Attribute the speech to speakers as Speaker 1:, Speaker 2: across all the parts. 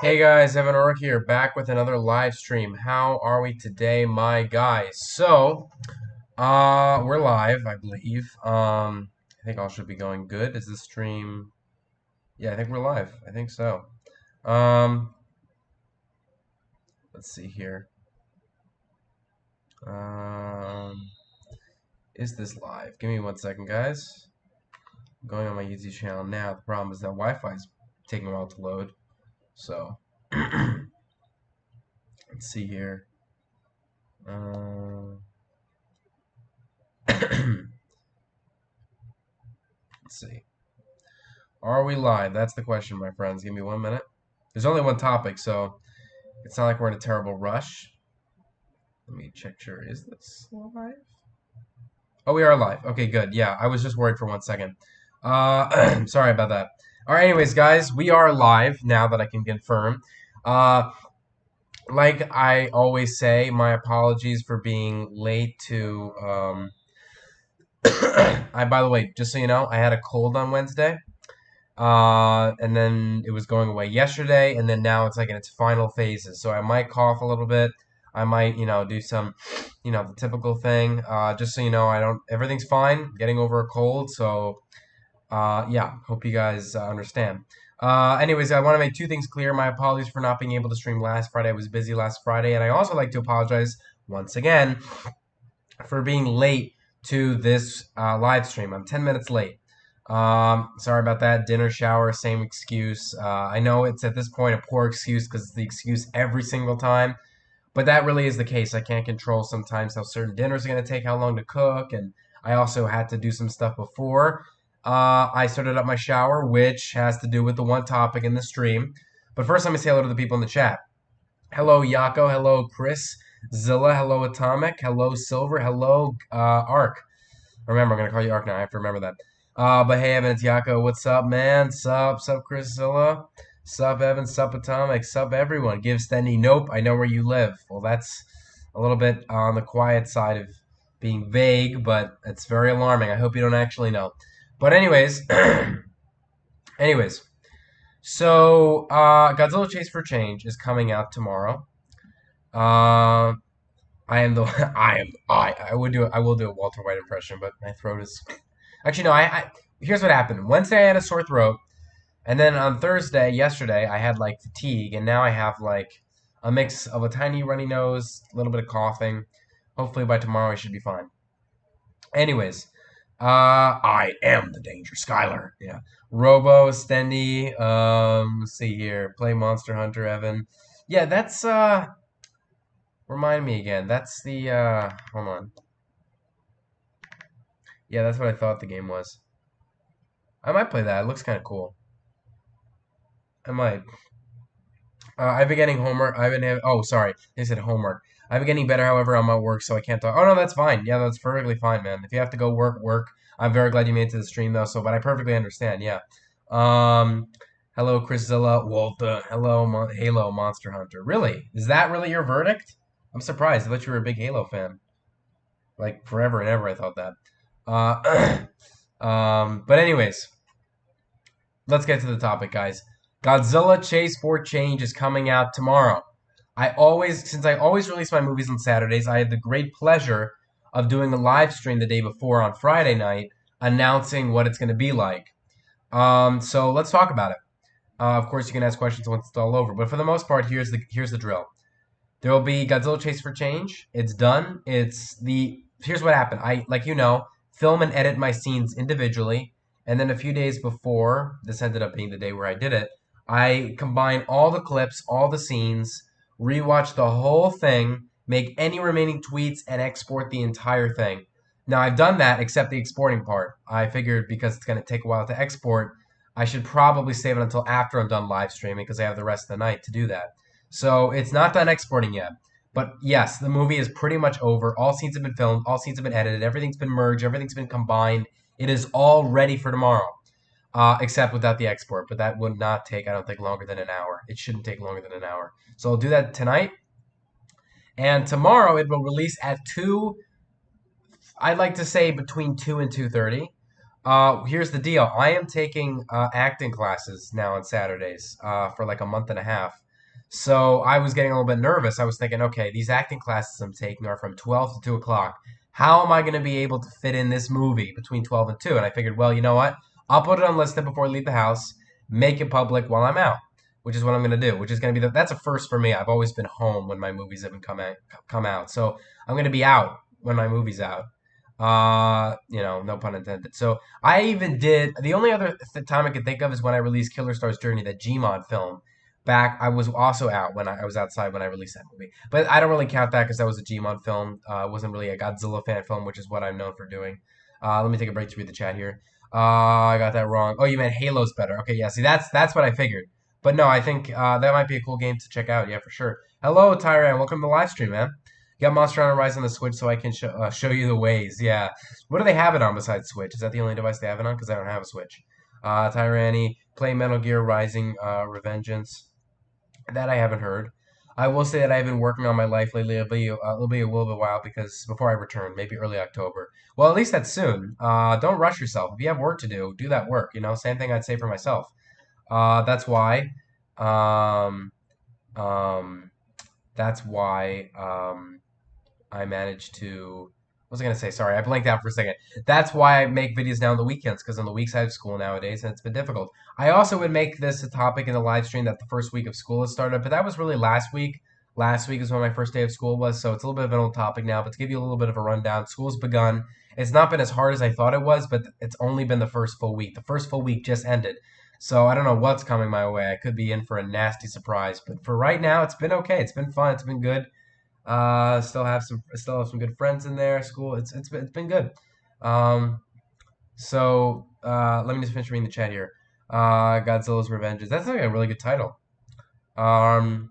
Speaker 1: Hey guys, Evan Ork here, back with another live stream. How are we today, my guys? We're live, I believe. I think all should be going good. Is this stream? Yeah, I think we're live. I think so. Um, let's see here. Um, is this live? Give me 1 second, guys. I'm going on my YouTube channel now. The problem is that Wi-Fi is taking a while to load. So, let's see here. Uh, let's see. Are we live? That's the question, my friends. Give me 1 minute. There's only one topic, so it's not like we're in a terrible rush. Let me check. Sure, is this live? Oh, we are live. Okay, good. Yeah, I was just worried for 1 second. Sorry about that. All right, anyways, guys, we are live now that I can confirm. Uh, like I always say, my apologies for being late to. By the way, just so you know, I had a cold on Wednesday. And then it was going away yesterday, and then now it's like in its final phases. So I might cough a little bit. I might, do some, the typical thing. Just so you know, everything's fine. Getting over a cold. So, yeah, hope you guys understand. Anyways, I want to make two things clear. My apologies for not being able to stream last Friday. I was busy last Friday, and I also like to apologize once again for being late to this live stream. I'm 10 minutes late. Sorry about that. Dinner, shower, same excuse. I know it's at this point a poor excuse because it's the excuse every single time, but that really is the case. I can't control sometimes how certain dinners are going to take, how long to cook, and I also had to do some stuff before I started up my shower, which has to do with the one topic in the stream. But first, let me say hello to the people in the chat. Hello, Yako. Hello, Chris. Zilla. Hello, Atomic. Hello, Silver. Hello, Ark. Remember, I'm gonna call you Ark now. I have to remember that. But hey, Evan, it's Yako. What's up, man? Sup, Chris Zilla. Sup, Evan. Sup, Atomic. Sup, everyone. Give Stendy. Nope. I know where you live. Well, that's a little bit on the quiet side of being vague, but it's very alarming. I hope you don't actually know. But anyways, anyways. So, Godzilla Chase for Change is coming out tomorrow. Uh, I am the I would do I will do a Walter White impression, but my throat is actually no. Here's what happened. Wednesday I had a sore throat, and then on Thursday, yesterday, I had like fatigue, and now I have like a mix of a tiny runny nose, a little bit of coughing. Hopefully by tomorrow I should be fine. Anyways, I am the danger, Skylar. Yeah. Robo, Stendy, let's see here. Play Monster Hunter, Evan. Yeah, that's remind me again. That's the hold on. Yeah, that's what I thought the game was. I might play that. It looks kind of cool. I might. I've been getting homework. I've been having, oh, sorry. They said homework. I've been getting better, however, on my work, so I can't talk. Oh, no, that's fine. Yeah, that's perfectly fine, man. If you have to go work, work. I'm very glad you made it to the stream, though, so, but I perfectly understand, yeah. Um, hello, Chriszilla, Walter. Hello, Halo Monster Hunter. Really? Is that really your verdict? I'm surprised. I thought you were a big Halo fan. Like, forever and ever, I thought that. Uh, but anyways, let's get to the topic, guys. Godzilla Chase for Change is coming out tomorrow. Since I always release my movies on Saturdays, I had the great pleasure of doing a live stream the day before on Friday night, announcing what it's going to be like. So let's talk about it. Of course, you can ask questions once it's all over, but for the most part, here's the drill. There will be Godzilla Chase for Change. It's done. Here's what happened. I film and edit my scenes individually, and then a few days before, this ended up being the day where I did it, I combine all the clips, all the scenes, rewatch the whole thing, make any remaining tweets, and export the entire thing. Now, I've done that except the exporting part. I figured because it's going to take a while to export, I should probably save it until after I'm done live streaming because I have the rest of the night to do that. So it's not done exporting yet. But yes, the movie is pretty much over. All scenes have been filmed, all scenes have been edited, everything's been merged, everything's been combined. It is all ready for tomorrow, except without the export. But that would not take, I don't think, longer than an hour. It shouldn't take longer than an hour. So I'll do that tonight. And tomorrow it will release at 2, I'd like to say between 2 and 2:30. Here's the deal. I am taking acting classes now on Saturdays for like a month and a half. So I was getting a little bit nervous. I was thinking, okay, these acting classes I'm taking are from 12 to 2 o'clock. How am I going to be able to fit in this movie between 12 and 2? And I figured, well, you know what? I'll put it unlisted before I leave the house, make it public while I'm out, which is what I'm going to do, which is going to be that's a first for me. I've always been home when my movies haven't come out. So I'm going to be out when my movie's out. No pun intended. So I even did the only other time I could think of is when I released Killer Star's Journey, that Gmod film. Back, I was also out when I was outside when I released that movie, but I don't really count that because that was a Gmod film. It wasn't really a Godzilla fan film, which is what I'm known for doing. Let me take a break to read the chat here. I got that wrong. Oh, you meant Halo's better. Okay, yeah. See, that's what I figured. But no, I think that might be a cool game to check out. Yeah, for sure. Hello, Tyran. Welcome to the live stream, man. You got Monster Hunter Rise on the Switch, so I can show you the ways. Yeah. What do they have it on besides Switch? Is that the only device they have it on? Because I don't have a Switch. Tyrani, play Metal Gear Rising Revengeance. That I haven't heard. I will say that I've been working on my life lately. It'll be a little bit while because before I return, maybe early October. Well, at least that's soon. Don't rush yourself. If you have work to do that work. Same thing I'd say for myself. That's why. Um, um, that's why. I managed to. What was I gonna say? Sorry, I blanked out for a second. That's why I make videos now on the weekends, because on the weeks I have school nowadays, and it's been difficult. I also would make this a topic in the live stream that the first week of school has started, but that was really last week. Last week is when my first day of school was, so it's a little bit of an old topic now. But to give you a little bit of a rundown, school's begun. It's not been as hard as I thought it was, but it's only been the first full week. The first full week just ended. So I don't know what's coming my way. I could be in for a nasty surprise, but for right now, it's been okay. It's been fun. It's been good. Still have some good friends in there. School, it's been good. Um, let me just finish reading the chat here. Godzilla's Revenges. That's like a really good title. Um,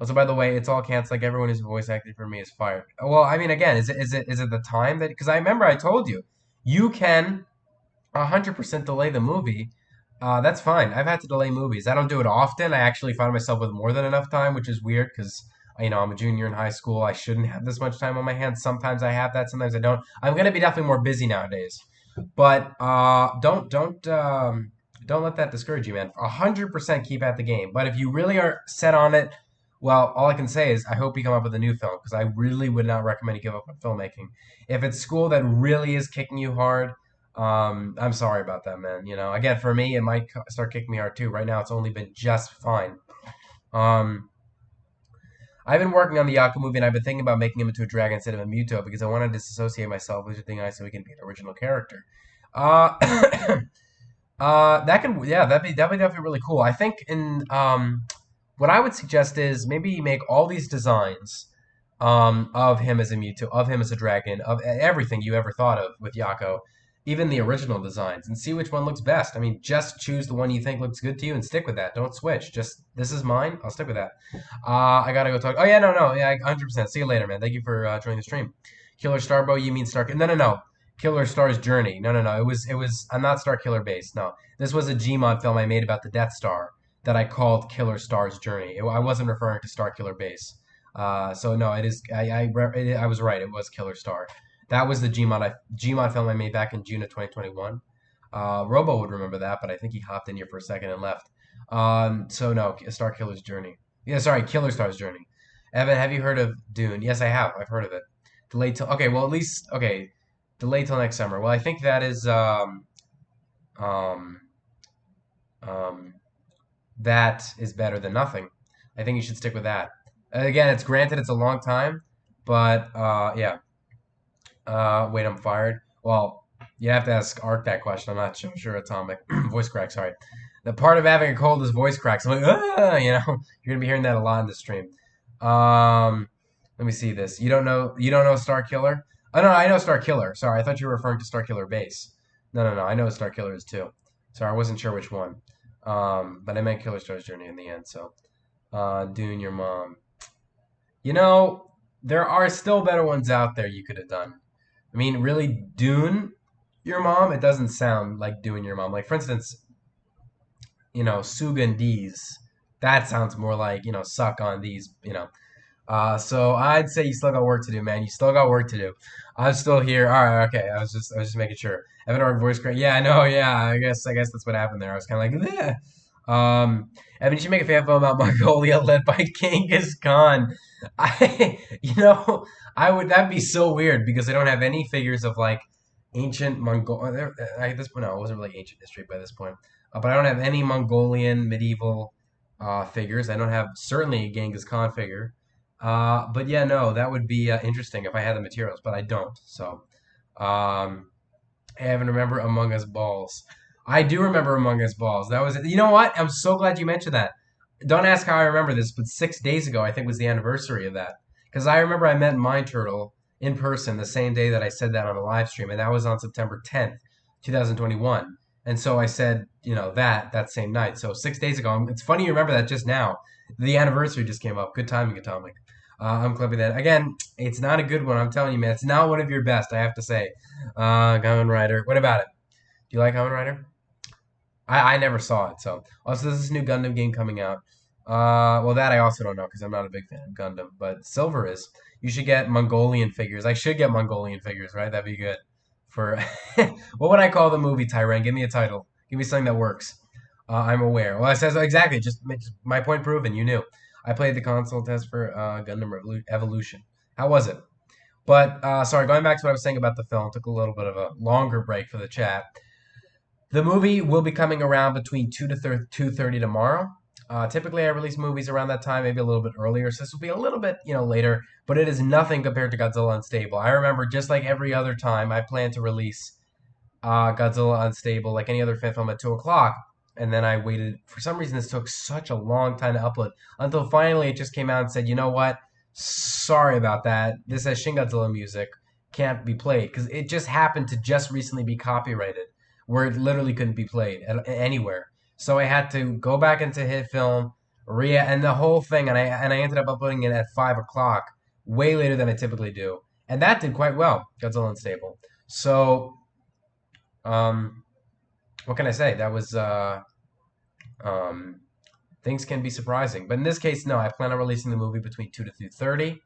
Speaker 1: Also, by the way, it's all canceled. Like everyone who's voice acted for me is fired. Well, I mean, again, is it the time that? Because I remember I told you, you can 100% delay the movie. That's fine. I've had to delay movies. I don't do it often. I actually find myself with more than enough time, which is weird because I'm a junior in high school. I shouldn't have this much time on my hands. Sometimes I have that. Sometimes I don't. I'm gonna be definitely more busy nowadays. But don't let that discourage you, man. 100% keep at the game. But if you really are set on it, well, all I can say is I hope you come up with a new film because I really would not recommend you give up on filmmaking. If it's school that really is kicking you hard, I'm sorry about that, man. Again, for me, it might start kicking me hard too. Right now, it's only been just fine. Um, I've been working on the Yaku movie, and I've been thinking about making him into a dragon instead of a Muto because I want to disassociate myself with the thing I so he can be an original character. Uh, that'd be definitely really cool. I think what I would suggest is maybe make all these designs of him as a Mewtwo, of him as a dragon, of everything you ever thought of with Yako, even the original designs, and see which one looks best. I mean, just choose the one you think looks good to you and stick with that. Don't switch. Just this is mine. I'll stick with that. I gotta go talk. Oh yeah, no, yeah, 100%. See you later, man. Thank you for joining the stream. Killer Starbow, you mean Stark? No, no, no. Killer Star's Journey. No, no, no. It was. I'm not Star Killer based. No, this was a Gmod film I made about the Death Star that I called Killer Star's Journey. I wasn't referring to Star Killer base. So no, it is. I was right. It was Killer Star. That was the Gmod film I made back in June of 2021. Robo would remember that, but I think he hopped in here for a second and left. So no, Star Killer's Journey. Yeah, sorry, Killer Star's Journey. Evan, have you heard of Dune? Yes, I have. I've heard of it. Delayed till okay. Well, at least okay. Delayed till next summer. Well, I think that is um, um, that is better than nothing. I think you should stick with that. Again, it's granted it's a long time, but yeah. Wait, I'm fired. Well, you have to ask Ark that question. I'm not sure. Atomic voice crack. Sorry. The part of having a cold is voice cracks. I'm like, you're gonna be hearing that a lot in the stream. Um, Let me see this. You don't know Star Killer? Oh no, I know Star Killer. Sorry, I thought you were referring to Star Killer Base. No, no, no. I know what Star Killer is too. Sorry, I wasn't sure which one. But I meant Killer Star's Journey in the end. So, Dune, your mom. You know, there are still better ones out there you could have done. I mean, really, Dune, your mom. It doesn't sound like Dune, your mom. Like for instance, Sugandese. That sounds more like suck on these. So I'd say you still got work to do, man. You still got work to do. I'm still here. All right, okay. I was just making sure. Evan Arc voice crack. Yeah, I know. Yeah, I guess that's what happened there. I was kind of like, eh. Um, Evan, you should make a fan film about Mongolia led by Genghis Khan. I would. That'd be so weird because they don't have any figures of like ancient Mongol. At this point, no, it wasn't really ancient history by this point. But I don't have any Mongolian medieval figures. I don't have certainly a Genghis Khan figure. But yeah, no, that would be interesting if I had the materials, but I don't. So, um, I even remember Among Us Balls. I do remember Among Us Balls. That was it. You know what? I'm so glad you mentioned that. Don't ask how I remember this, but 6 days ago, I think was the anniversary of that. Because I remember I met Mind Turtle in person the same day that I said that on a live stream, and that was on September 10th, 2021. And so I said, that same night. So 6 days ago, it's funny you remember that just now. The anniversary just came up. Good timing, Atomic. I'm clipping that. Again, it's not a good one. I'm telling you, man. It's not one of your best, I have to say. Kamen Rider. What about it? Do you like Kamen Rider? I never saw it. So also, there's this new Gundam game coming out. Well, that I also don't know because I'm not a big fan of Gundam. But Silver is. You should get Mongolian figures. I should get Mongolian figures, right? That'd be good. For what would I call the movie, Tyran? Give me a title. Give me something that works. I'm aware. Well, it says exactly. Just my point proven. You knew. I played the console test for Gundam Evolution. How was it? But sorry, going back to what I was saying about the film, took a little bit of a longer break for the chat. The movie will be coming around between 2:30 tomorrow. Typically, I release movies around that time, maybe a little bit earlier. So this will be a little bit, later, but it is nothing compared to Godzilla Unstable. I remember just like every other time, I plan to release Godzilla Unstable like any other fan film at 2 o'clock, and then I waited. For some reason, this took such a long time to upload until finally it just came out and said, you know what? Sorry about that. This has Shin Godzilla music, can't be played because it just happened to just recently be copyrighted, where it literally couldn't be played anywhere. So I had to go back into Hit Film, and the whole thing, and I ended up uploading it at 5 o'clock, way later than I typically do, and that did quite well. Godzilla Unstable. So um, what can I say? That was um, things can be surprising, but in this case, no. I plan on releasing the movie between 2 to 2:30.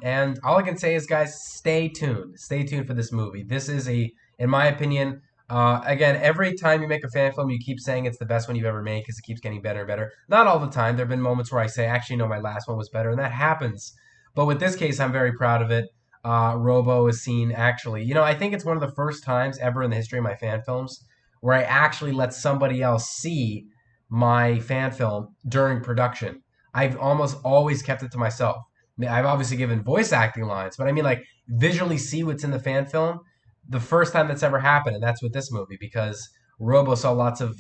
Speaker 1: And all I can say is, guys, stay tuned. Stay tuned for this movie. This is in my opinion, again, every time you make a fan film, you keep saying it's the best one you've ever made because it keeps getting better and better. Not all the time. There have been moments where I say, actually, no, my last one was better, and that happens. But with this case, I'm very proud of it. Robo is seen actually. I think it's one of the first times ever in the history of my fan films where I actually let somebody else see my fan film during production. I've almost always kept it to myself. I've obviously given voice acting lines, but I mean, like, visually see what's in the fan film. The first time that's ever happened, and that's with this movie, because Robo saw lots of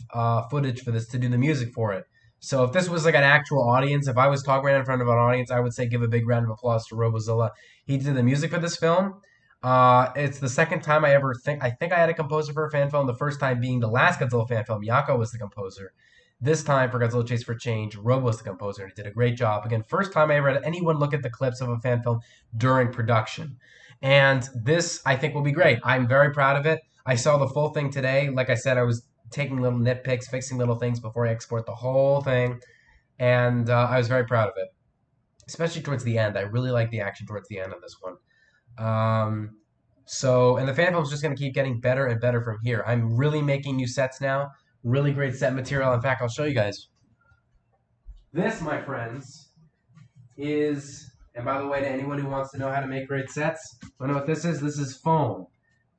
Speaker 1: footage for this to do the music for it. So if this was like an actual audience, if I was talking right in front of an audience, I would say give a big round of applause to Robozilla. He did the music for this film. It's the second time I think I had a composer for a fan film. The first time being the last Godzilla fan film, Yako was the composer. This time for Godzilla Chase for Change, Robo's the composer, and he did a great job. Again, first time I ever had anyone look at the clips of a fan film during production. And this, I think, will be great. I'm very proud of it. I saw the full thing today. Like I said, I was taking little nitpicks, fixing little things before I export the whole thing. And I was very proud of it, especially towards the end. I really like the action towards the end of this one. And the fan film is just going to keep getting better and better from here. I'm really making new sets now. Really great set material. In fact, I'll show you guys. This, my friends, is, and by the way, to anyone who wants to know how to make great sets, want to know what this is? This is foam.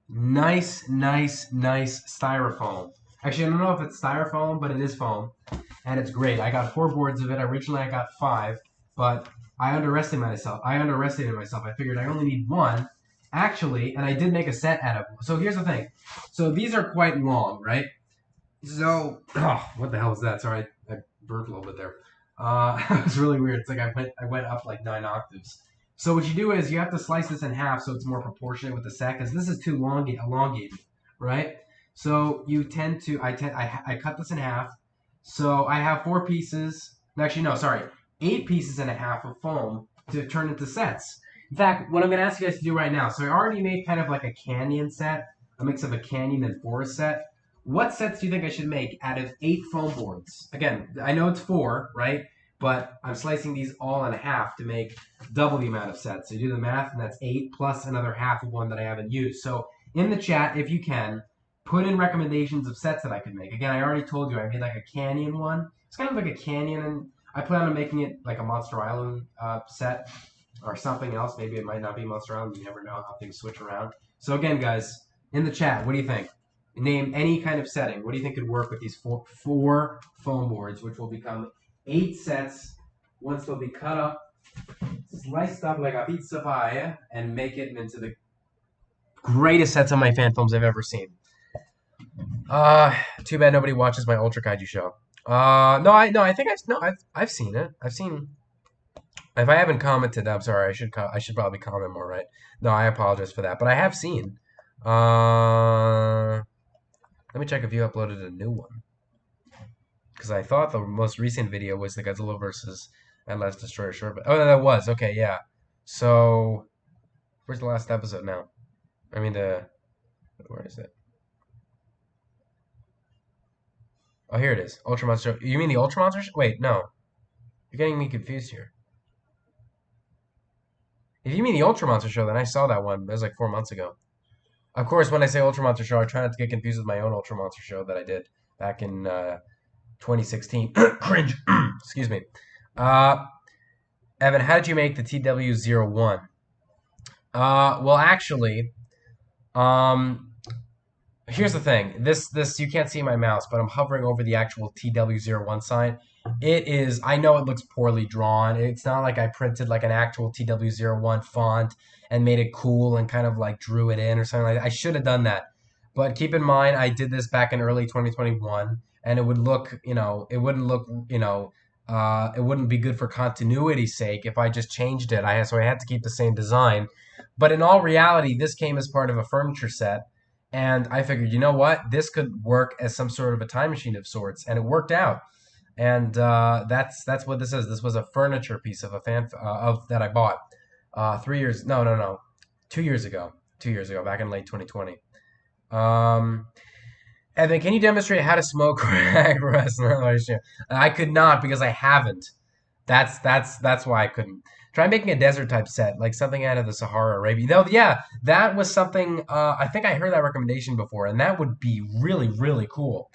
Speaker 1: Nice, nice, nice styrofoam. Actually, I don't know if it's styrofoam, but it is foam. And it's great. I got 4 boards of it. Originally, I got 5, but I underestimated myself. I figured I only need 1. Actually, and I did make a set out of them. So here's the thing. So these are quite long, right? So, what the hell was that? Sorry, I burped a little bit there. It was really weird. It's like I went up like 9 octaves. So what you do is you have to slice this in half so it's more proportionate with the set, because this is too elongated, right? So you tend to, I cut this in half. So I have 4 pieces. Actually, no, sorry, 8 pieces and a half of foam to turn into sets. In fact, what I'm going to ask you guys to do right now. So I already made kind of like a canyon set, a mix of a canyon and forest set. What sets do you think I should make out of 8 foam boards? Again, I know it's 4, right? But I'm slicing these all in half to make double the amount of sets. So you do the math, and that's 8 plus another half of one that I haven't used. So in the chat, if you can, put in recommendations of sets that I could make. Again, I already told you I made like a canyon one. It's kind of like a canyon, and I plan on making it like a Monster Island set or something else. Maybe it might not be Monster Island. You never know how things switch around. So again, guys, in the chat, what do you think? Name any kind of setting. What do you think could work with these four foam boards, which will become 8 sets once they'll be cut up, sliced up like a pizza pie, and make it into the greatest sets of my fan films I've ever seen. Too bad nobody watches my Ultra Kaiju show. I think I've seen it. I've seen. If I haven't commented, I'm sorry. I should probably comment more, right? No, I apologize for that, but I have seen. Let me check if you uploaded a new one, because I thought the most recent video was the Godzilla versus Atlas Destroyer short. But oh, that was okay. Yeah. So, where's the last episode now? I mean where is it? Oh, here it is. Ultra Monster. You mean the Ultra Monster? Wait, no. You're getting me confused here. If you mean the Ultra Monster show, then I saw that one. That was like 4 months ago. Of course, when I say Ultra Monster show, I try not to get confused with my own Ultra Monster show that I did back in 2016. Cringe. Excuse me. Evan, how did you make the TW01? Well, actually, here's the thing. This you can't see my mouse, but I'm hovering over the actual TW01 sign. It is, I know it looks poorly drawn. It's not like I printed like an actual TW01 font and made it cool and kind of like drew it in or something like that. I should have done that. But keep in mind, I did this back in early 2021, and it would look, it wouldn't look, it wouldn't be good for continuity's sake if I just changed it. So I had to keep the same design. But in all reality, this came as part of a furniture set. And I figured, you know what? This could work as some sort of a time machine of sorts. And it worked out. And that's what this is. This was a furniture piece of a that I bought 3 years. No, 2 years ago. 2 years ago, back in late 2020. Evan, can you demonstrate how to smoke crack? I could not because I haven't. That's why I couldn't. Try making a desert type set, like something out of the Sahara Arabia. Though, yeah, that was something. I think I heard that recommendation before, and that would be really, really cool.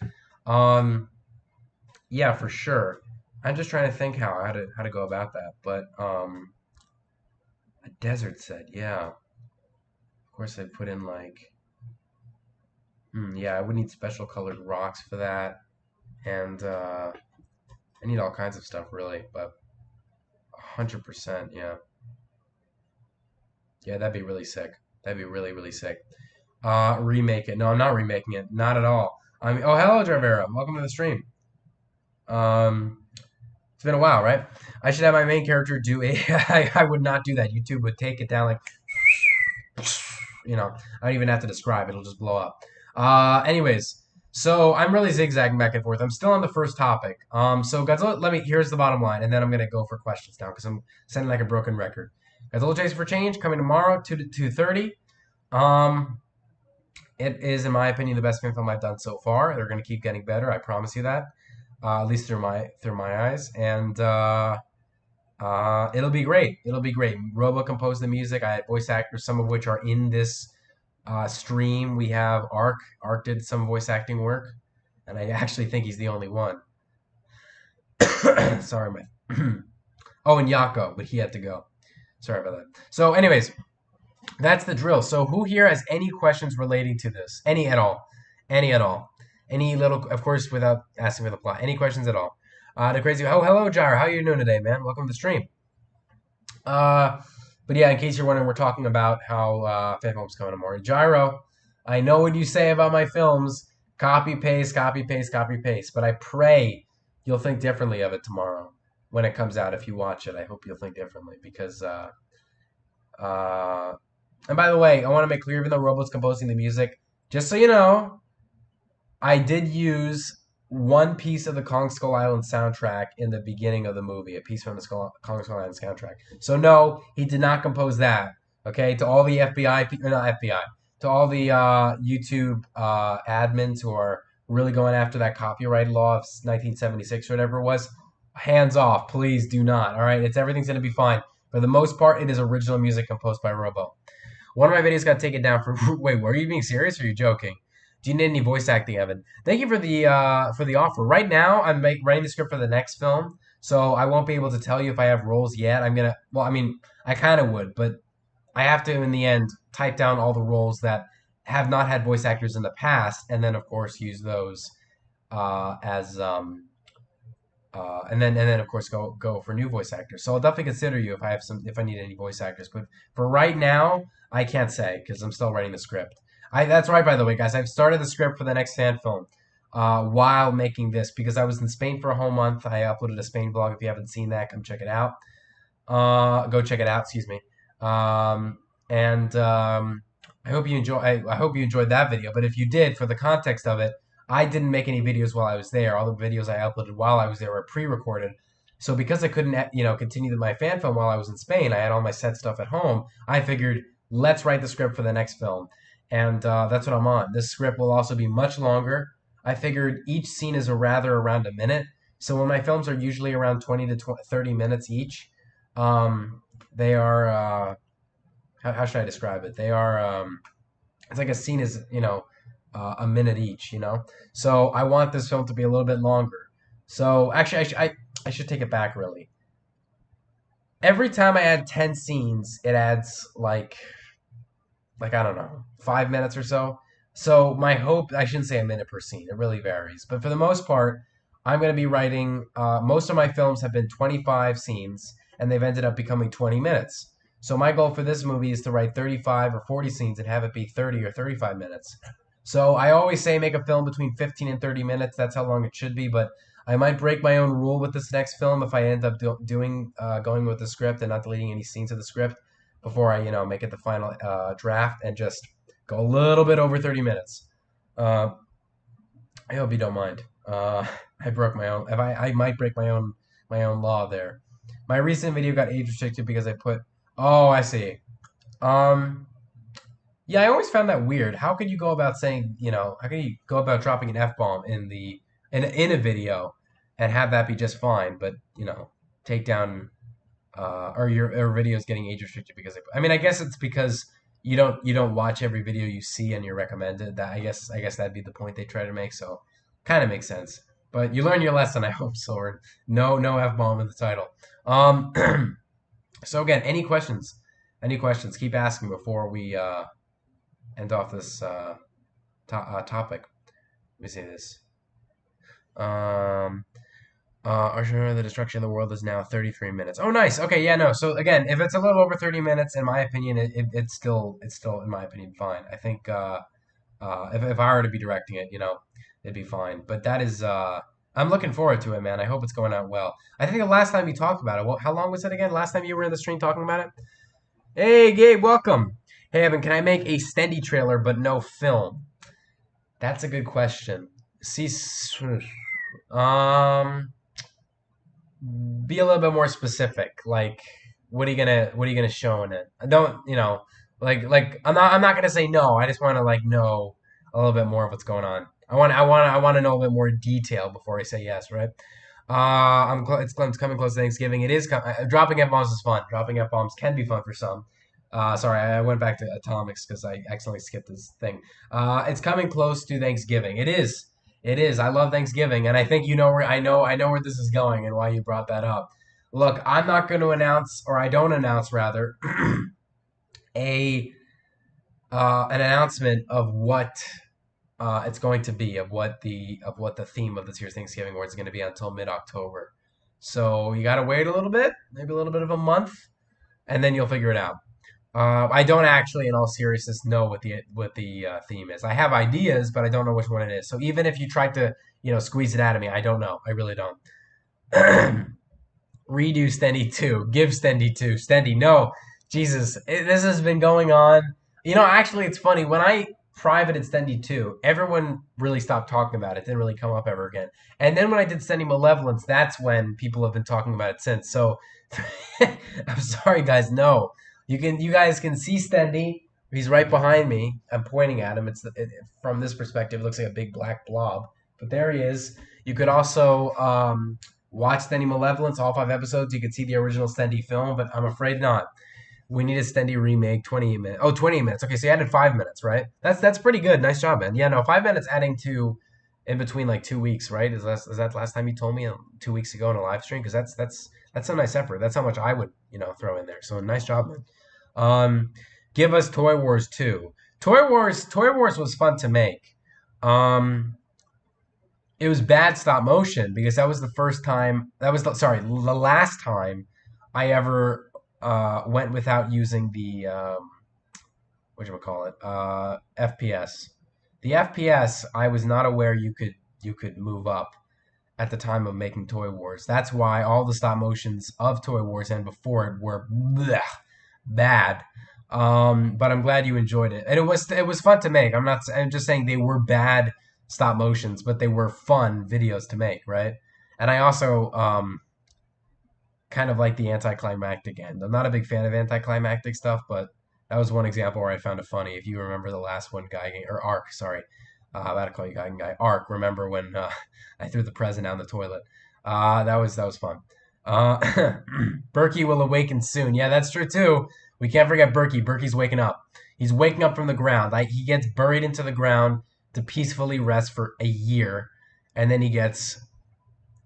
Speaker 1: Yeah, for sure. I'm just trying to think how to go about that. But a desert set, yeah. Of course, I put in like, yeah, I would need special colored rocks for that, and I need all kinds of stuff really. But 100%, yeah. Yeah, that'd be really sick. That'd be really, really sick. Remake it. No, I'm not remaking it. Not at all. I mean, oh, hello, Jarvera. Welcome to the stream. It's been a while, right? I should have my main character do a. I would not do that. YouTube would take it down like, I don't even have to describe. It'll just blow up. Anyways, so I'm really zigzagging back and forth. I'm still on the first topic. So Godzilla, here's the bottom line, and then I'm gonna go for questions now because I'm sounding like a broken record. Godzilla Chasing for Change coming tomorrow, 2 to 2:30. It is, in my opinion, the best fan film I've done so far. They're gonna keep getting better. I promise you that. At least through my eyes, and it'll be great. It'll be great. Robo composed the music. I had voice actors, some of which are in this stream. We have Ark. Ark did some voice acting work, and I actually think he's the only one. Sorry, man. Oh, and Yako, but he had to go. Sorry about that. So, anyways, that's the drill. So, who here has any questions relating to this? Any at all? Any at all? Any little, of course, without asking for the plot. Any questions at all? The crazy. Oh, hello, Gyro. How are you doing today, man? Welcome to the stream. But yeah, in case you're wondering, we're talking about how fan films coming tomorrow. Gyro, I know what you say about my films. Copy paste, copy paste, copy paste. But I pray you'll think differently of it tomorrow when it comes out. If you watch it, I hope you'll think differently because. And by the way, I want to make clear, even though Robo's composing the music, just so you know, I did use one piece of the Kong Skull Island soundtrack in the beginning of the movie, a piece from the Kong Skull Island soundtrack. So no, he did not compose that. Okay, to all the FBI, not FBI, to all the YouTube admins who are really going after that copyright law of 1976 or whatever it was, hands off, please do not. All right, everything's gonna be fine. For the most part, it is original music composed by Robo. One of my videos got taken down for. Wait, were you being serious or are you joking? Do you need any voice acting, Evan? Thank you for the offer. Right now, writing the script for the next film, so I won't be able to tell you if I have roles yet. I'm gonna. Well, I mean, I kind of would, but I have to, in the end, type down all the roles that have not had voice actors in the past, and then of course use those as and then of course go for new voice actors. So I'll definitely consider you if I need any voice actors. But for right now, I can't say because I'm still writing the script. I That's right, by the way, guys. I've started the script for the next fan film while making this because I was in Spain for a whole month. I uploaded a Spain vlog. If you haven't seen that, come check it out. Go check it out. Excuse me. And I hope you enjoy. I hope you enjoyed that video. But if you did, for the context of it, I didn't make any videos while I was there. All the videos I uploaded while I was there were pre-recorded. So because I couldn't, continue my fan film while I was in Spain, I had all my set stuff at home. I figured let's write the script for the next film, and that's what I'm on. This script will also be much longer. I figured each scene is around a minute. So when my films are usually around 20 to 30 minutes each, they are how should I describe it? They are it's like a scene is a minute each. So I want this film to be a little bit longer. So actually, I should take it back really. Every time I add 10 scenes, it adds like I don't know 5 minutes or so. So my hope, I shouldn't say a minute per scene. It really varies, but for the most part, I'm going to be writing. Most of my films have been 25 scenes, and they've ended up becoming 20 minutes. So my goal for this movie is to write 35 or 40 scenes and have it be 30 or 35 minutes. So I always say make a film between 15 and 30 minutes. That's how long it should be. But I might break my own rule with this next film if I end up going with the script and not deleting any scenes of the script before I make it the final draft and just go a little bit over 30 minutes. Uh, I hope you don't mind. I broke my own. If I might break my own law there. My recent video got age restricted because I put. Oh, I see. Um, yeah, I always found that weird. How could you go about how could you go about dropping an F-bomb in a video and have that be just fine, but, take down or your videos getting age restricted because I mean, I guess it's because you don't watch every video you see and you're recommended. That I guess that'd be the point they try to make, so kind of makes sense. But you learn your lesson, I hope, Sword. No F-bomb in the title. Um so again, any questions? Any questions? Keep asking before we end off this topic. Let me say this. Um, Archer, the destruction of the world is now 33 minutes. Oh, nice. Okay, yeah, no. So again, if it's a little over 30 minutes, in my opinion, it's still in my opinion fine. I think if I were to be directing it, it'd be fine. But that is I'm looking forward to it, man. I hope it's going out well. I think the last time we talked about it, how long was it again? Last time you were in the stream talking about it? Hey, Gabe, welcome. Hey, Evan, can I make a Stendy trailer but no film? That's a good question. See, um, be a little bit more specific. Like, what are you gonna show in it? I don't, like I'm not gonna say no. I just want to know a little bit more of what's going on. I want to know a bit more detail before I say yes, right? It's coming close to Thanksgiving. It is dropping F bombs is fun. Dropping F bombs can be fun for some. Sorry, I went back to atomics because I accidentally skipped this thing. It's coming close to Thanksgiving. It is. It is. I love Thanksgiving, and I think I know where this is going and why you brought that up. Look, I'm not going to announce, or I don't announce rather, a an announcement of what it's going to be, of what the theme of this year's Thanksgiving Awards is going to be until mid-October. So you got to wait a little bit, maybe a little bit of a month, and then you'll figure it out. I don't actually, in all seriousness, know what the theme is. I have ideas, but I don't know which one it is. So even if you tried to, squeeze it out of me, I don't know. I really don't. Redo Stendy 2. Give Stendy 2. Stendy, no. Jesus, this has been going on. Actually, it's funny. When I privated Stendy 2, everyone really stopped talking about it. It didn't really come up ever again. And then when I did Stendy Malevolence, that's when people have been talking about it since. So I'm sorry, guys. No. You guys can see Stendy. He's right behind me. I'm pointing at him. From this perspective, it looks like a big black blob. But there he is. You could also watch Stendy Malevolence, all 5 episodes. You could see the original Stendy film, but I'm afraid not. We need a Stendy remake, 28 minutes. Oh, 28 minutes. Okay, so you added 5 minutes, right? That's pretty good. Nice job, man. Yeah, no, 5 minutes adding to in between like 2 weeks, right? Is that the last time you told me 2 weeks ago in a live stream? Because that's a nice effort. That's how much I would throw in there. So nice job, man. Um, give us Toy Wars 2. Toy Wars was fun to make. It was bad stop motion because that was the first time. Sorry, the last time I ever went without using the what you call it FPS. The FPS I was not aware you could move up at the time of making Toy Wars. That's why all the stop motions of Toy Wars and before it were bleh, bad. But I'm glad you enjoyed it, and it was fun to make. I'm just saying they were bad stop motions, but they were fun videos to make, right? And I also kind of like the anticlimactic end. I'm not a big fan of anticlimactic stuff, but that was one example where I found it funny. If you remember the last one, Guy or Ark, sorry, I'm about to call you Guy. Ark. Remember when I threw the present down the toilet? That was fun. Berkey will awaken soon. Yeah, that's true too. We can't forget Berkey. Berkey's waking up. He's waking up from the ground. He gets buried into the ground to peacefully rest for a year, and then he gets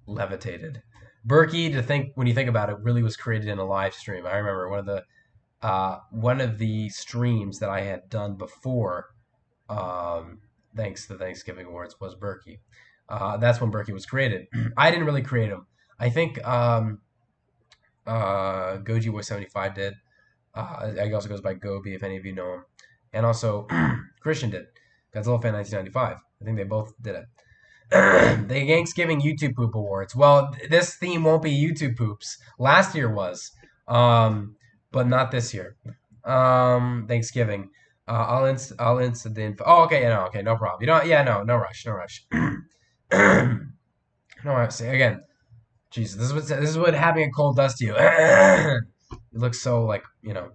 Speaker 1: levitated. Berkey, when you think about it, really was created in a live stream. I remember one of the streams that I had done before, thanks to the Thanksgiving Awards, was Berkey. That's when Berkey was created. I didn't really create him. I think Goji Boy 75 did. He also goes by Gobi, if any of you know him. And also, Christian did. Godzilla Fan 1995. I think they both did it. The Thanksgiving YouTube Poop Awards. Well, this theme won't be YouTube poops. Last year was. But not this year. Thanksgiving. I'll instant the info. Oh, okay, okay, no problem. No rush. No rush. Again, Jesus, this is what having a cold does to you. It looks so like you don't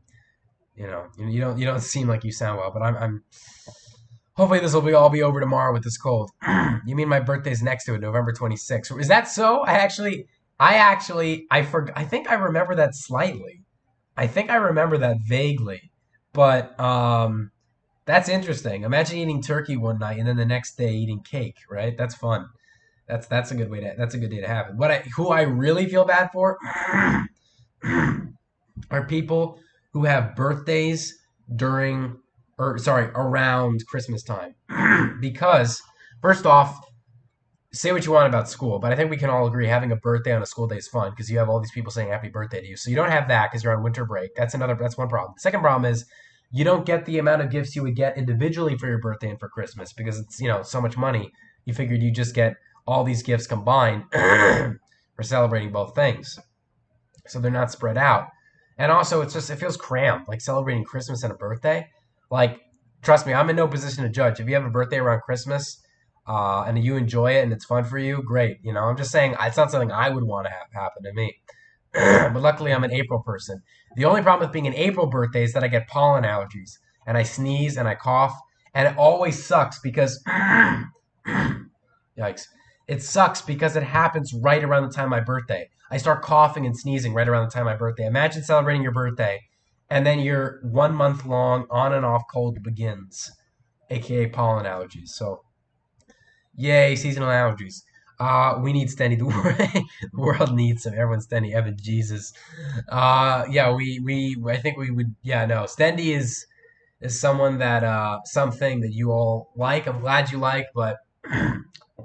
Speaker 1: seem like you sound well, but I'm hopefully this will all be over tomorrow with this cold. You mean my birthday's next to it, November 26th? Is that so? I think I remember that slightly. I think I remember that vaguely, but that's interesting. Imagine eating turkey one night and then the next day eating cake, right? That's fun. That's a good day to have it. Who I really feel bad for are people who have birthdays around Christmas time. Because first off, say what you want about school, but I think we can all agree having a birthday on a school day is fun because you have all these people saying happy birthday to you. So you don't have that because you're on winter break. That's one problem. The second problem is you don't get the amount of gifts you would get individually for your birthday and for Christmas because it's so much money. You figured you just get all these gifts combined for celebrating both things. So they're not spread out. And also it feels cramped, like celebrating Christmas and a birthday. Like, trust me, I'm in no position to judge. If you have a birthday around Christmas, and you enjoy it and it's fun for you, great. I'm just saying it's not something I would want to have happen to me. But luckily, I'm an April person. The only problem with being an April birthday is that I get pollen allergies and I sneeze and I cough, and it always sucks because yikes. It sucks because it happens right around the time of my birthday. I start coughing and sneezing right around the time of my birthday. Imagine celebrating your birthday and then your 1 month long on and off cold begins, aka pollen allergies. So yay, seasonal allergies. We need Stendy. The world needs him. Everyone's Stendy. Evan, Jesus. I think we would. Yeah, no. Stendy is someone that something that you all like. I'm glad you like, but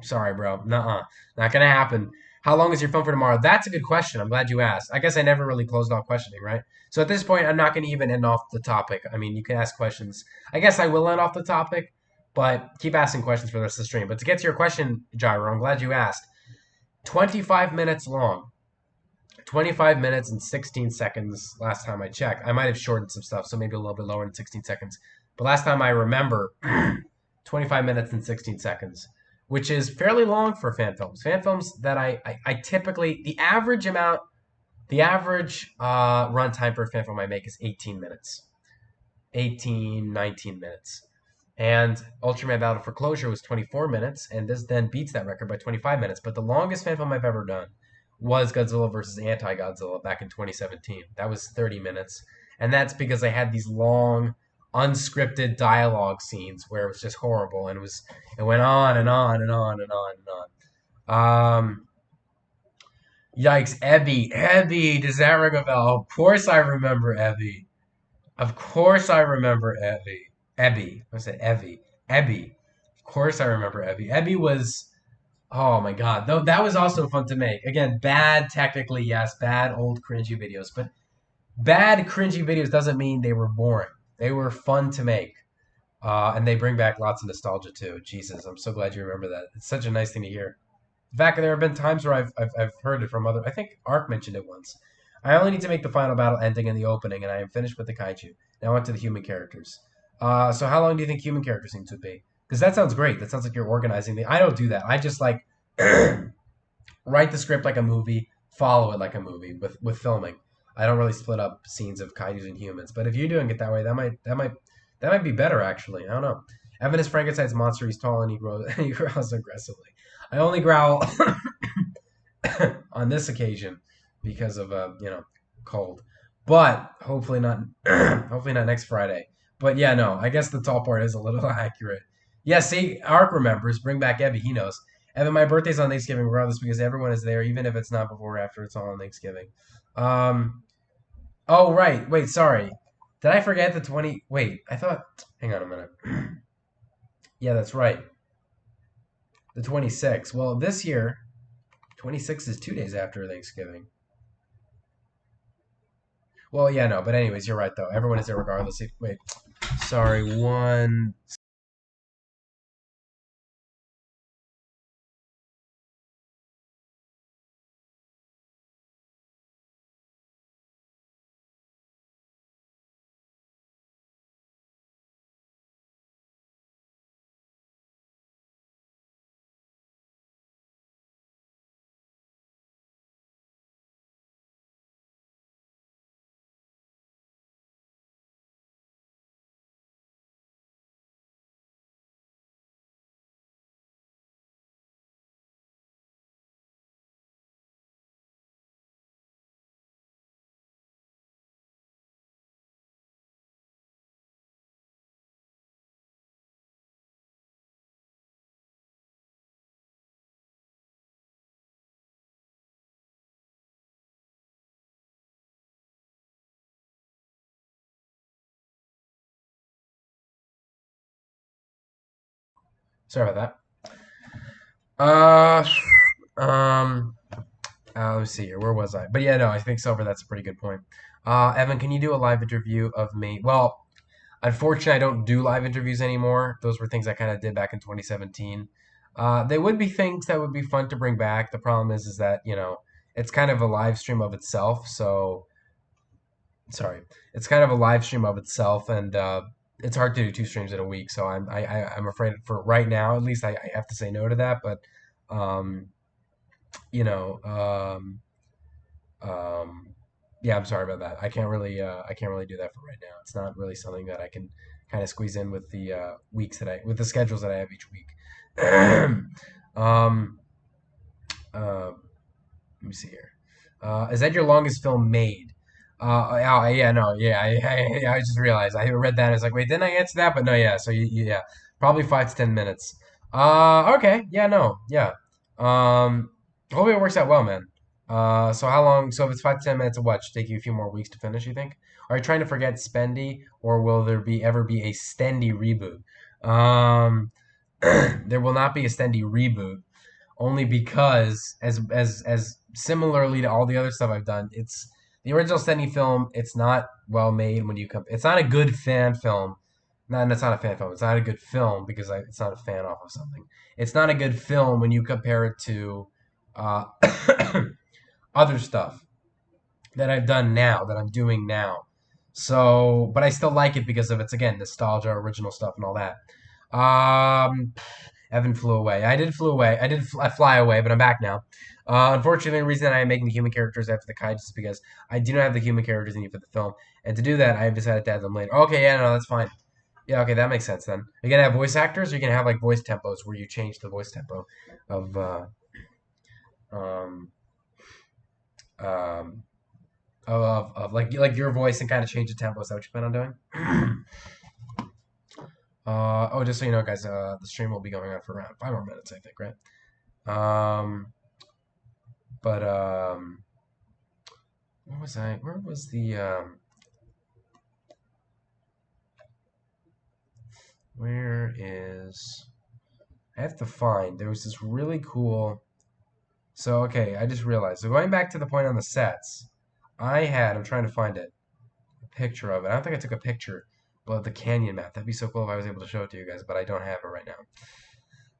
Speaker 1: sorry, bro. Nuh-uh. Not gonna happen. How long is your film for tomorrow? That's a good question. I'm glad you asked. I guess I never really closed off questioning, right? So at this point, I'm not going to even end off the topic. I mean, you can ask questions. I guess I will end off the topic, but keep asking questions for the rest of the stream. But to get to your question, Gyro, I'm glad you asked. 25 minutes long. 25 minutes and 16 seconds last time I checked. I might have shortened some stuff, so maybe a little bit lower than 16 seconds. But last time I remember, 25 minutes and 16 seconds, which is fairly long for fan films. Fan films that I typically, the average runtime for a fan film I make is 18 minutes. 18, 19 minutes. And Ultraman Battle for Closure was 24 minutes, and this then beats that record by 25 minutes. But the longest fan film I've ever done was Godzilla vs. Anti-Godzilla back in 2017. That was 30 minutes. and that's because I had these long, unscripted dialogue scenes where it was just horrible, and it went on and on and on and on and on. Yikes, Ebby, does that ring a bell? Of course I remember Ebby. Of course I remember Ebby. Ebby. I said Evie. Ebby. Of course I remember Ebby. Ebby was, oh my God. Though that was also fun to make. Again, bad technically, yes, bad old cringy videos, but bad cringy videos doesn't mean they were boring. They were fun to make. And they bring back lots of nostalgia too. Jesus, I'm so glad you remember that. It's such a nice thing to hear. In fact, there have been times where I've heard it from other. I think Ark mentioned it once. I only need to make the final battle ending and the opening, and I am finished with the kaiju. Now on to the human characters. So how long do you think human character scenes would be? Because that sounds great. That sounds like you're organizing the. I don't do that. I just like write the script like a movie, follow it like a movie with filming. I don't really split up scenes of kaijus and humans. But if you're doing it that way, that might be better actually. I don't know. Evan is Frankenstein's monster. He's tall and he grows and he growls aggressively. I only growl on this occasion because of cold, but hopefully not. Hopefully not next Friday. But yeah, no. I guess the tall part is a little accurate. Yeah, see, Ark remembers. Bring back Evie. He knows. Evan, my birthday's on Thanksgiving regardless because everyone is there, even if it's not before or after. It's all on Thanksgiving. Um. Oh right. Wait. Sorry. Did I forget the 20? Wait. I thought. Hang on a minute. Yeah, that's right. The 26th. Well, this year, 26 is 2 days after Thanksgiving. Well, yeah, no, but anyways, you're right though. Everyone is there regardless. Wait, sorry, one. Sorry about that. Um, let's see here. Where was I? But yeah, no, I think Silver. That's a pretty good point. Evan, can you do a live interview of me? Well, unfortunately, I don't do live interviews anymore. Those were things I kind of did back in 2017. They would be things that would be fun to bring back. The problem is that it's kind of a live stream of itself. So sorry, it's kind of a live stream of itself, and it's hard to do two streams in a week. So I'm afraid for right now, at least, I have to say no to that. But um, you know, um, yeah, I'm sorry about that. I can't really do that for right now. It's not really something that I can kind of squeeze in with the weeks with the schedules that I have each week. um, uh, Let me see here. Is that your longest film made? Oh, yeah, no, yeah, I just realized I read that. And I was like, wait, didn't I answer that? But no, yeah. So yeah, probably 5 to 10 minutes. Okay, yeah, no, yeah. Hopefully it works out well, man. So how long? So if it's 5 to 10 minutes of what, should take you a few more weeks to finish? You think? Are you trying to forget Spendy, or will there be ever be a Stendy reboot? Um, there will not be a Stendy reboot only because as similarly to all the other stuff I've done, it's the original Stenny film. It's not well made when you come. It's not a good fan film. Not it's not a fan film. It's not a good film because it's not a fan off of something. It's not a good film when you compare it to uh, other stuff that I've done now that I'm doing now. So, but I still like it because of its again nostalgia, original stuff, and all that. Um, Evan flew away. I did flew away. I did fly away, but I'm back now. Unfortunately, the reason I am making the human characters after the kaiju is because I do not have the human characters in you for the film, and to do that, I have decided to add them later. Okay, yeah, no, that's fine. Yeah, okay, that makes sense then. You're gonna have voice actors. Or you're gonna have like voice tempos where you change the voice tempo of um um of like your voice and kind of change the tempo. Is that what you plan on doing? Oh, just so you know, guys, the stream will be going on for around 5 more minutes, I think, right? Um, but what was I? Where was the Where is? I have to find. There was this really cool. So okay, I just realized. So going back to the point on the sets, I had. I'm trying to find it. A picture of it. I don't think I took a picture, but the canyon map. That'd be so cool if I was able to show it to you guys, but I don't have it right now.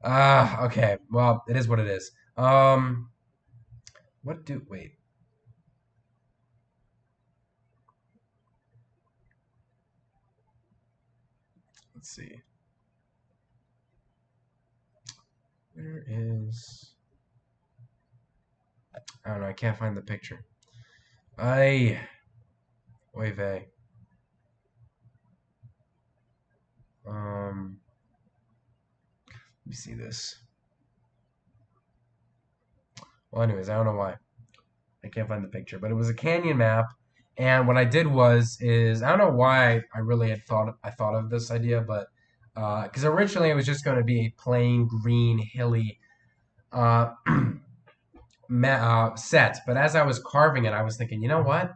Speaker 1: Ah, okay. Well, it is what it is. What do? Wait. Let's see. Where is? I don't know. I can't find the picture. I. Oy vey. Let me see this. Well, anyways, I don't know why. I can't find the picture, but it was a canyon map. And what I did is I don't know why I really had thought of this idea, but because originally it was just going to be a plain green hilly uh, set. But as I was carving it, I was thinking, you know what?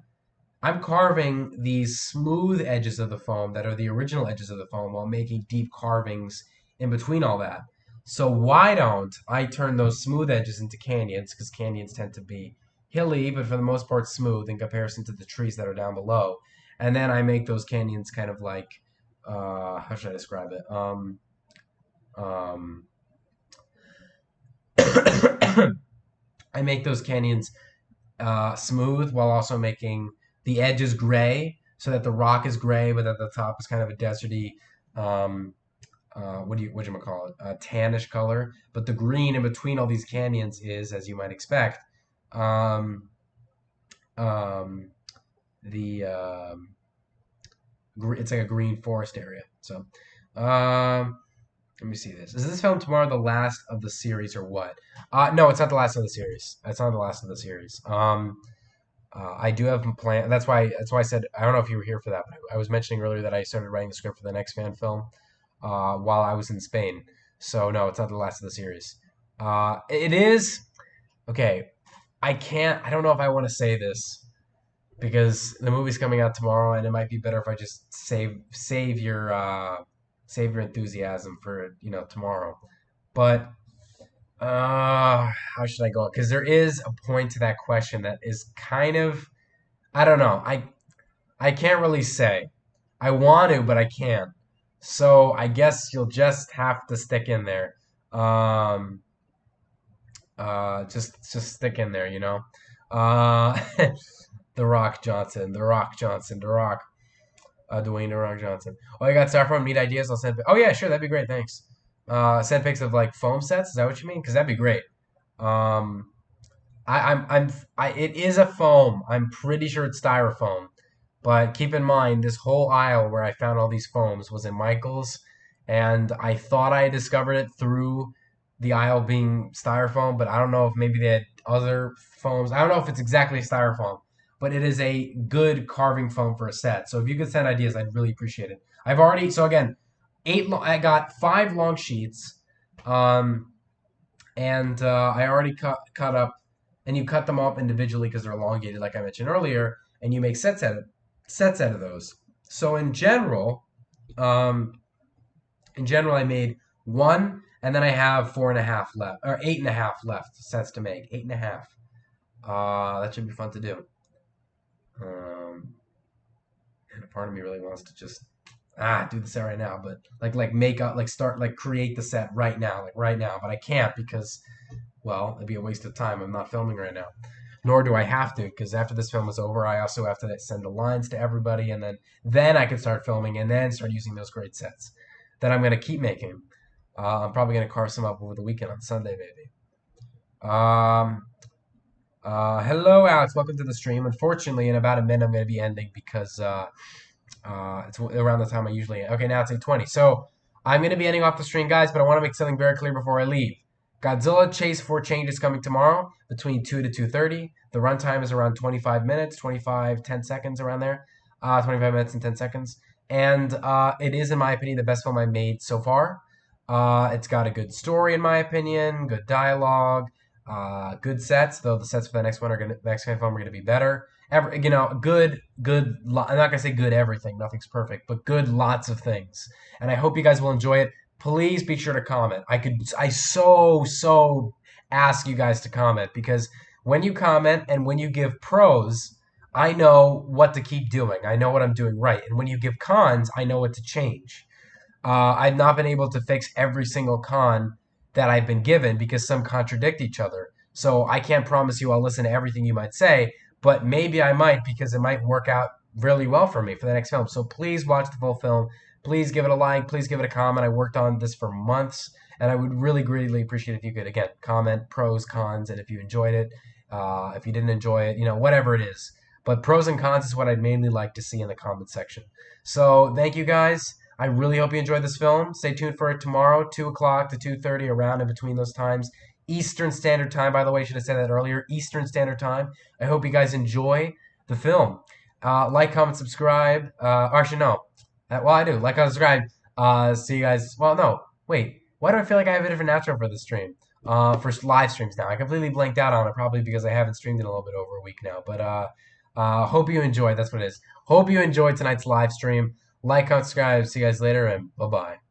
Speaker 1: I'm carving these smooth edges of the foam that are the original edges of the foam while making deep carvings in between all that. So why don't I turn those smooth edges into canyons? Because canyons tend to be hilly, but for the most part smooth in comparison to the trees that are down below. And then I make those canyons kind of like, how should I describe it? Um, I make those canyons smooth while also making the edges gray so that the rock is gray, but at the top is kind of a deserty, um, what you call it, tannish color. But the green in between all these canyons is, as you might expect, um, um, the it's like a green forest area. So, let me see this. Is this film tomorrow the last of the series or what? No, it's not the last of the series. It's not the last of the series. I do have a plan. That's why I said I don't know if you were here for that, but I was mentioning earlier that I started writing the script for the next fan film while I was in Spain. So no, it's not the last of the series. It is okay. I can't. I don't know if I want to say this because the movie's coming out tomorrow, and it might be better if I just save your enthusiasm for tomorrow. But how should I go? Because there is a point to that question that is kind of I don't know. I can't really say. I want to, but I can't. So I guess you'll just have to stick in there. Um, just stick in there, you know. Uh, The Rock Johnson, The Rock Johnson, The Rock, Dwayne The Rock Johnson. Oh, you got Saffron. Need ideas? I'll send. Oh yeah, sure, that'd be great. Thanks. Send pics of like foam sets. Is that what you mean? Because that'd be great. Um, it is a foam. I'm pretty sure it's styrofoam. But keep in mind, this whole aisle where I found all these foams was in Michael's, and I thought I discovered it through the aisle being styrofoam, but I don't know if maybe they had other foams. I don't know if it's exactly styrofoam, but it is a good carving foam for a set. So if you could send ideas, I'd really appreciate it. So again, I got 5 long sheets, um, and I already cut up, and you cut them up individually because they're elongated, like I mentioned earlier, and you make sets out of those. So um, in general, I made one, and then I have 4.5 left, or 8.5 left sets to make. 8.5. That should be fun to do. Um, and a part of me really wants to just do the set right now, but like make up, like start, like create the set right now, like right now. But I can't because, well, it'd be a waste of time. I'm not filming right now, nor do I have to, because after this film is over, I also have to send the lines to everybody, and then I can start filming, and then start using those great sets that I'm gonna keep making. I'm probably gonna carve some up over the weekend on Sunday, maybe. Um, Hello, Alex. Welcome to the stream. Unfortunately, in about a minute, I'm gonna be ending because it's around the time I usually end. Okay, now it's 8:20. So I'm gonna be ending off the stream, guys, but I want to make something very clear before I leave. Godzilla Chase 4 Changes coming tomorrow between 2 to 2:30. The runtime is around 25 minutes, 25, 10 seconds around there. 25 minutes and 10 seconds. And it is, in my opinion, the best film I've made so far. It's got a good story, in my opinion, good dialogue, good sets, though the sets for the next one are gonna, the next film are gonna be better. Good. I'm not gonna say good everything. Nothing's perfect, but good lots of things. And I hope you guys will enjoy it. Please be sure to comment. I so ask you guys to comment because when you comment and when you give pros, I know what to keep doing. I know what I'm doing right. And when you give cons, I know what to change. I've not been able to fix every single con that I've been given because some contradict each other. So I can't promise you I'll listen to everything you might say, but maybe I might because it might work out really well for me for the next film. So please watch the full film. Please give it a like. Please give it a comment. I worked on this for months, and I would really greatly appreciate if you could, again, comment pros, cons, and if you enjoyed it. If you didn't enjoy it, whatever it is. But pros and cons is what I'd mainly like to see in the comment section. So thank you guys. I really hope you enjoyed this film. Stay tuned for it tomorrow, 2 o'clock to 2:30, around in between those times. Eastern Standard Time, by the way, should have said that earlier. Eastern Standard Time. I hope you guys enjoy the film. Like, comment, subscribe. Or actually, no. Well, I do. Like, comment, subscribe. See you guys. Well, no. Wait. Why do I feel like I have a different outro for this stream? For live streams now. I completely blanked out on it, probably because I haven't streamed in a little bit over a week now. But hope you enjoyed. That's what it is. Hope you enjoyed tonight's live stream. Like, comment, subscribe. See you guys later, and bye-bye.